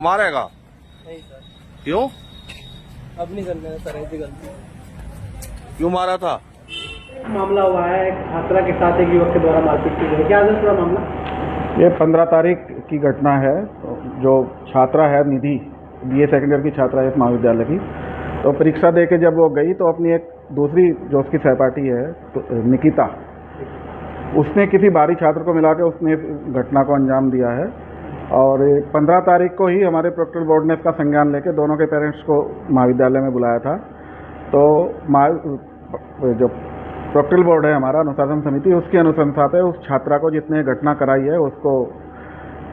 मारेगा? नहीं सर, क्यों? अब नहीं करने का सर ऐसी गलती। क्यों मारा था? मामला हुआ है, एक छात्रा के साथ एक युवक के द्वारा मारपीट की गई। क्या है पूरा मामला? ये 15 तारीख की घटना है। जो छात्रा है निधि, बीए सेकेंड ईयर की छात्रा है इस महाविद्यालय की, तो परीक्षा दे के जब वो गई तो अपनी एक दूसरी जो उसकी सहपाठी है तो निकिता, उसने किसी बाहरी छात्र को मिला के उसने इस घटना को अंजाम दिया है। और 15 तारीख को ही हमारे प्रोक्टर बोर्ड ने इसका संज्ञान लेके दोनों के पेरेंट्स को महाविद्यालय में बुलाया था। तो जो प्रोक्टर बोर्ड है हमारा अनुशासन समिति, उसकी अनुशंसा पे उस छात्रा को जिसने घटना कराई है उसको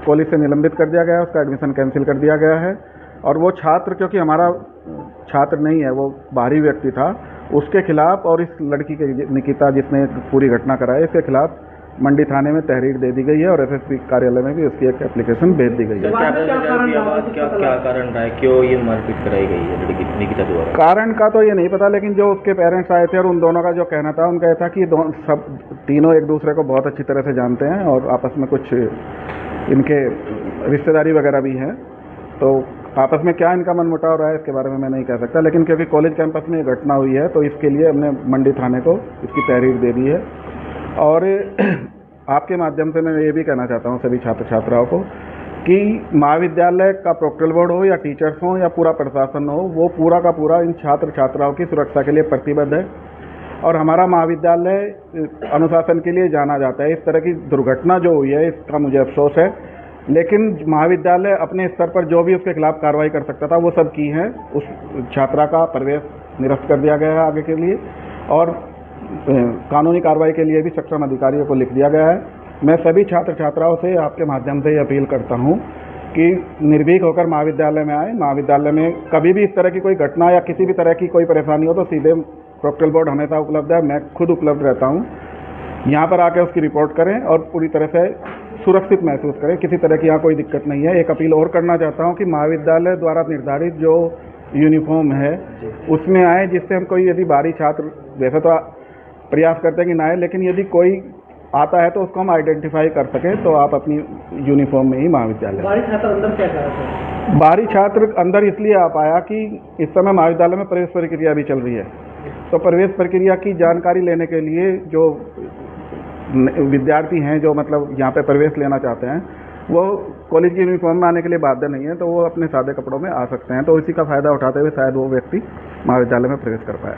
कॉलेज से निलंबित कर दिया गया है, उसका एडमिशन कैंसिल कर दिया गया है। और वो छात्र, क्योंकि हमारा छात्र नहीं है, वो बाहरी व्यक्ति था, उसके खिलाफ और इस लड़की के निकिता जिसने पूरी घटना कराई, इसके खिलाफ मंडी थाने में तहरीर दे दी गई है और एसएसपी कार्यालय में भी उसकी एक एप्लीकेशन भेज दी गई है। क्या कारण रहा है, क्यों ये मारपीट कराई गई है लड़की निकिता द्वारा? कारण का तो ये नहीं पता, लेकिन जो उसके पेरेंट्स आए थे और उन दोनों का जो कहना था, उनका यह था कि सब तीनों एक दूसरे को बहुत अच्छी तरह से जानते हैं और आपस में कुछ इनके रिश्तेदारी वगैरह भी हैं। तो आपस में क्या इनका मनमुटाव रहा है इसके बारे में मैं नहीं कह सकता, लेकिन क्योंकि कॉलेज कैंपस में ये घटना हुई है तो इसके लिए हमने मंडी थाने को इसकी तहरीर दे दी है। और आपके माध्यम से मैं ये भी कहना चाहता हूँ सभी छात्र छात्राओं को कि महाविद्यालय का प्रोक्टर बोर्ड हो या टीचर्स हो या पूरा प्रशासन हो, वो पूरा का पूरा इन छात्र छात्राओं की सुरक्षा के लिए प्रतिबद्ध है। और हमारा महाविद्यालय अनुशासन के लिए जाना जाता है। इस तरह की दुर्घटना जो हुई है इसका मुझे अफसोस है, लेकिन महाविद्यालय अपने स्तर पर जो भी उसके खिलाफ कार्रवाई कर सकता था वो सब की है। उस छात्रा का प्रवेश निरस्त कर दिया गया है आगे के लिए, और कानूनी कार्रवाई के लिए भी सक्षम अधिकारियों को लिख दिया गया है। मैं सभी छात्र छात्राओं से आपके माध्यम से ये अपील करता हूँ कि निर्भीक होकर महाविद्यालय में आए। महाविद्यालय में कभी भी इस तरह की कोई घटना या किसी भी तरह की कोई परेशानी हो तो सीधे प्रोक्टर बोर्ड हमेशा उपलब्ध है, मैं खुद उपलब्ध रहता हूँ। यहाँ पर आकर उसकी रिपोर्ट करें और पूरी तरह से सुरक्षित महसूस करें, किसी तरह की यहाँ कोई दिक्कत नहीं है। एक अपील और करना चाहता हूँ कि महाविद्यालय द्वारा निर्धारित जो यूनिफॉर्म है उसमें आए, जिससे हम कोई यदि बाहरी छात्र, वैसे तो प्रयास करते हैं कि ना आए, लेकिन यदि कोई आता है तो उसको हम आइडेंटिफाई कर सकें, तो आप अपनी यूनिफॉर्म में ही महाविद्यालय। बाहरी छात्र अंदर क्या कर रहा था? बाहरी छात्र अंदर इसलिए आ पाया कि इस समय महाविद्यालय में प्रवेश प्रक्रिया भी चल रही है, तो प्रवेश प्रक्रिया की जानकारी लेने के लिए जो विद्यार्थी हैं जो मतलब यहाँ पे प्रवेश लेना चाहते हैं, वो कॉलेज की यूनिफॉर्म में आने के लिए बाध्य नहीं है, तो वो अपने सादे कपड़ों में आ सकते हैं। तो इसी का फायदा उठाते हुए शायद वो व्यक्ति महाविद्यालय में प्रवेश कर पाए।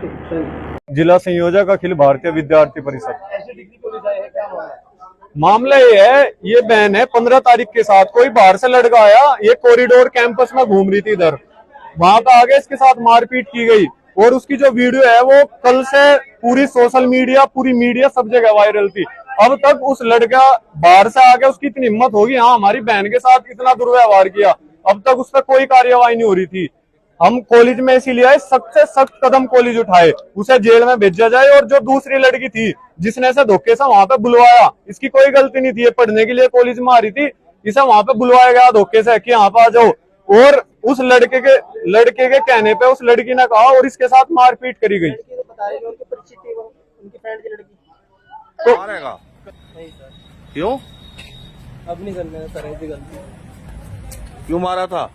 जिला संयोजक अखिल भारतीय विद्यार्थी परिषद। मामला ये है, ये बहन है 15 तारीख के साथ कोई बाहर से लड़का आया, ये कॉरिडोर कैंपस में घूम रही थी इधर, वहां पे आगे इसके साथ मारपीट की गई और उसकी जो वीडियो है वो कल से पूरी सोशल मीडिया, पूरी मीडिया सब जगह वायरल थी। अब तक उस लड़का बाहर से आके उसकी इतनी हिम्मत होगी, हाँ हमारी बहन के साथ इतना दुर्व्यवहार किया, अब तक उस पर कोई कार्यवाही नहीं हो रही थी। हम कॉलेज में इसीलिए आए, सख्त से सख्त कदम कॉलेज उठाए, उसे जेल में भेजा जाए। और जो दूसरी लड़की थी जिसने इसे धोखे से वहां पे बुलवाया, इसकी कोई गलती नहीं थी, ये पढ़ने के लिए कॉलेज में आ रही थी, इसे वहां पे बुलवाया गया धोखे से कि यहाँ पे आ जाओ, और उस लड़के के कहने पे उस लड़की ने कहा और इसके साथ मारपीट करी गई। तो मारेगा? नहीं सर, क्यों? अब नहीं करने का सर ऐसी गलती। क्यों मारा था?